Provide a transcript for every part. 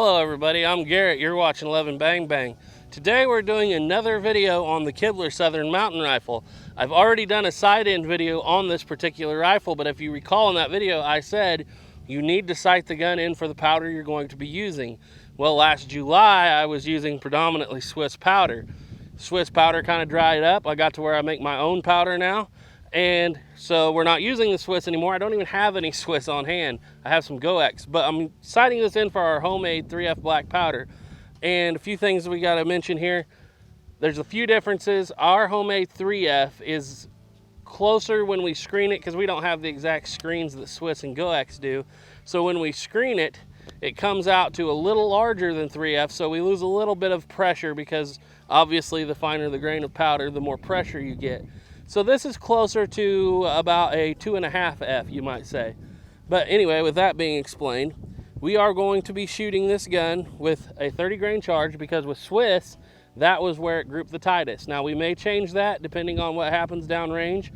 Hello everybody, I'm Garrett, you're watching 11 Bang Bang. Today we're doing another video on the Kibler Southern Mountain Rifle. I've already done a side-end video on this particular rifle, but if you recall in that video I said you need to sight the gun in for the powder you're going to be using. Well, last July I was using predominantly Swiss powder. Swiss powder kind of dried up. I got to where I make my own powder now. And so we're not using the Swiss anymore. I don't even have any Swiss on hand. I have some GoX, but I'm sighting this in for our homemade 3F black powder. And a few things we got to mention here. There's a few differences. Our homemade 3F is closer when we screen it because we don't have the exact screens that Swiss and GoX do. So when we screen it, it comes out to a little larger than 3F, so we lose a little bit of pressure because obviously the finer the grain of powder, the more pressure you get. So this is closer to about a 2.5F, you might say. But anyway, with that being explained, we are going to be shooting this gun with a 30 grain charge because with Swiss, that was where it grouped the tightest. Now we may change that depending on what happens downrange.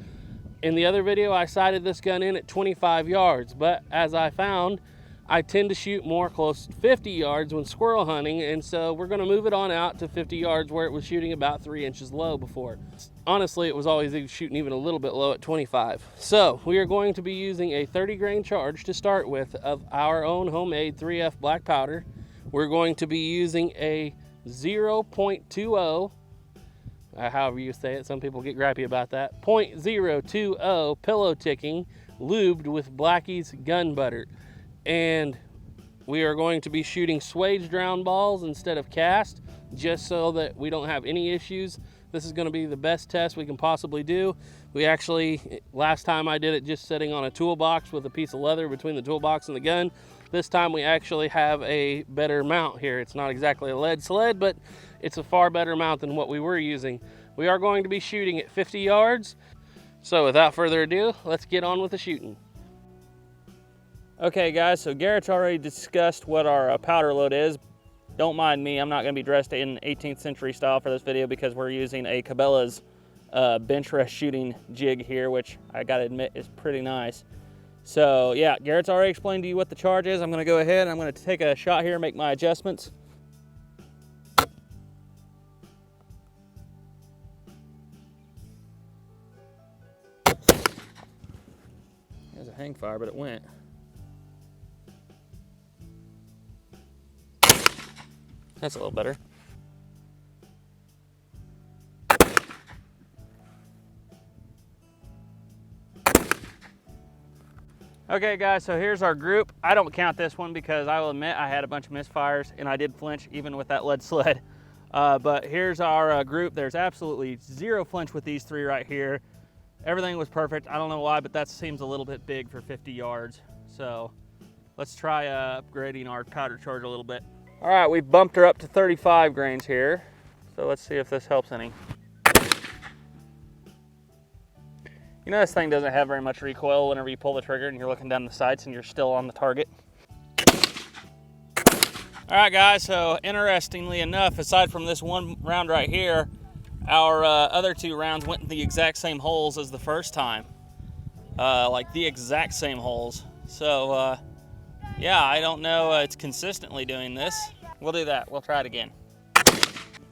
In the other video, I sighted this gun in at 25 yards, but as I found, I tend to shoot more close to 50 yards when squirrel hunting, and so we're gonna move it on out to 50 yards where it was shooting about 3 inches low before. Honestly, it was always shooting even a little bit low at 25. So we are going to be using a 30 grain charge to start with of our own homemade 3F black powder. We're going to be using a 0.20, however you say it, some people get gripey about that, 0.020 pillow ticking lubed with Blackie's gun butter. And we are going to be shooting swage drown balls instead of cast, just so that we don't have any issues. This is going to be the best test we can possibly do. We actually, last time I did it just sitting on a toolbox with a piece of leather between the toolbox and the gun. This time we actually have a better mount here. It's not exactly a lead sled, but it's a far better mount than what we were using. We are going to be shooting at 50 yards. So without further ado, let's get on with the shooting. Okay guys, so Garrett's already discussed what our powder load is. Don't mind me, I'm not going to be dressed in 18th century style for this video because we're using a Cabela's bench rest shooting jig here, which I gotta admit is pretty nice. So yeah, Garrett's already explained to you what the charge is. I'm going to go ahead and I'm going to take a shot here and make my adjustments. There's a hang fire, but it went. That's a little better. Okay guys, so here's our group. I don't count this one because I will admit I had a bunch of misfires and I did flinch even with that lead sled. But here's our group. There's absolutely zero flinch with these three right here. Everything was perfect. I don't know why, but that seems a little bit big for 50 yards. So let's try upgrading our powder charge a little bit. All right, we've bumped her up to 35 grains here. So let's see if this helps any. You know this thing doesn't have very much recoil whenever you pull the trigger and you're looking down the sights and you're still on the target. All right guys, so interestingly enough, aside from this one round right here, our other two rounds went in the exact same holes as the first time. Like the exact same holes. So yeah, I don't know, it's consistently doing this. We'll do that, we'll try it again.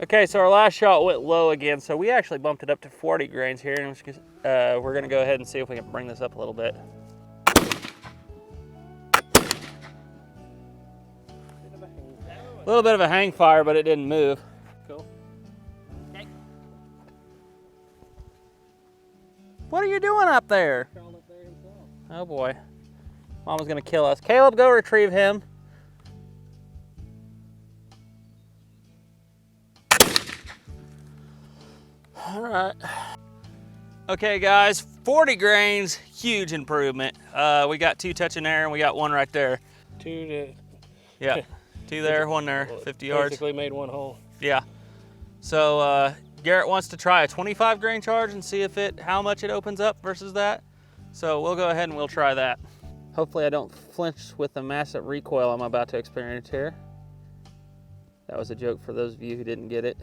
Okay, so our last shot went low again, so we actually bumped it up to 40 grains here, and we're gonna go ahead and see if we can bring this up a little bit. A little bit of a hang fire, but it didn't move. Cool. Okay. What are you doing up there? Oh boy. Mama's gonna kill us. Caleb, go retrieve him. All right. Okay guys, 40 grains, huge improvement. We got two touching there and we got one right there. Yeah, two there, one there, 50 yards. Basically made one hole. Yeah. So Garrett wants to try a 25 grain charge and see how much it opens up versus that. So we'll go ahead and we'll try that. Hopefully I don't flinch with the massive recoil I'm about to experience here. That was a joke for those of you who didn't get it.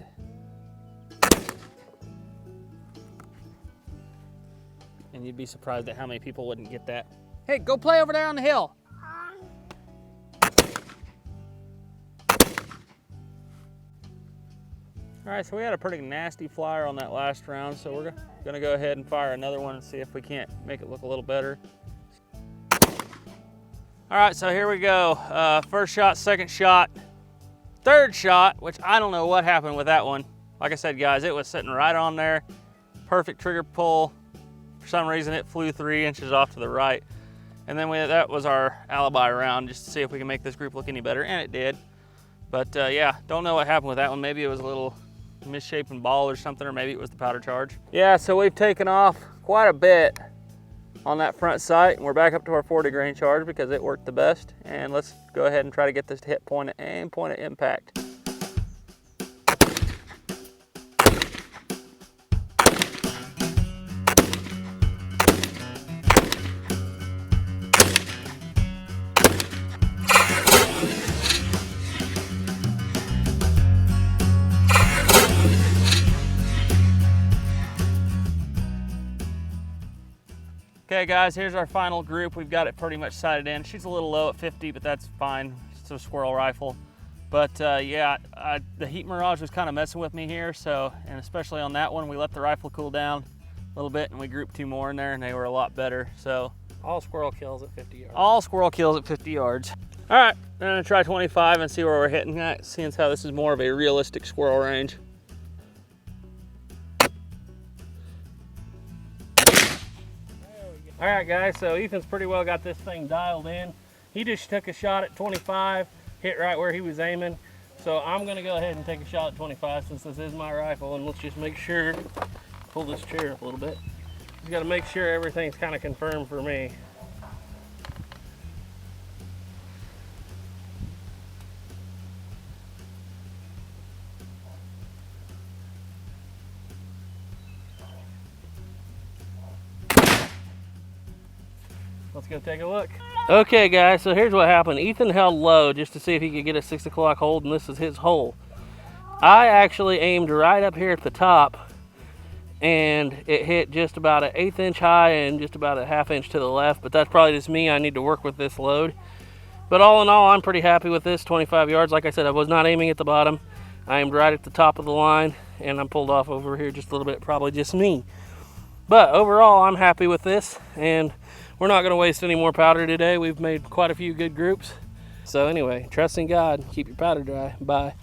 And you'd be surprised at how many people wouldn't get that. Hey, go play over there on the hill. All right, so we had a pretty nasty flyer on that last round, so we're gonna go ahead and fire another one and see if we can't make it look a little better. All right, so here we go. First shot, second shot, third shot, which I don't know what happened with that one. Like I said, guys, it was sitting right on there. Perfect trigger pull. For some reason, it flew 3 inches off to the right. And then that was our alibi round, just to see if we can make this group look any better, and it did. But yeah, don't know what happened with that one. Maybe it was a little misshapen ball or something, or maybe it was the powder charge. Yeah, so we've taken off quite a bit on that front sight, and we're back up to our 40 grain charge because it worked the best. And let's go ahead and try to get this to hit point and point of impact. Okay guys, here's our final group. We've got it pretty much sighted in. She's a little low at 50, but that's fine. It's a squirrel rifle. But yeah, the heat mirage was kind of messing with me here. So, and especially on that one, we let the rifle cool down a little bit and we grouped 2 more in there and they were a lot better. So all squirrel kills at 50 yards. All squirrel kills at 50 yards. All right, I'm gonna try 25 and see where we're hitting at, seeing as how this is more of a realistic squirrel range. All right, guys, so Ethan's pretty well got this thing dialed in. He just took a shot at 25, hit right where he was aiming. So I'm gonna go ahead and take a shot at 25 since this is my rifle, and let's just make sure, pull this chair up a little bit. Just gotta make sure everything's kind of confirmed for me. Let's go take a look. Okay guys, so here's what happened. Ethan held low just to see if he could get a 6 o'clock hold, and this is his hole. I actually aimed right up here at the top, and it hit just about an 1/8 inch high and just about a 1/2 inch to the left, but that's probably just me. I need to work with this load. But all in all, I'm pretty happy with this 25 yards. Like I said, I was not aiming at the bottom. I aimed right at the top of the line, and I'm pulled off over here just a little bit, probably just me. But overall, I'm happy with this, and we're not going to waste any more powder today. We've made quite a few good groups. So anyway, trust in God, keep your powder dry. Bye.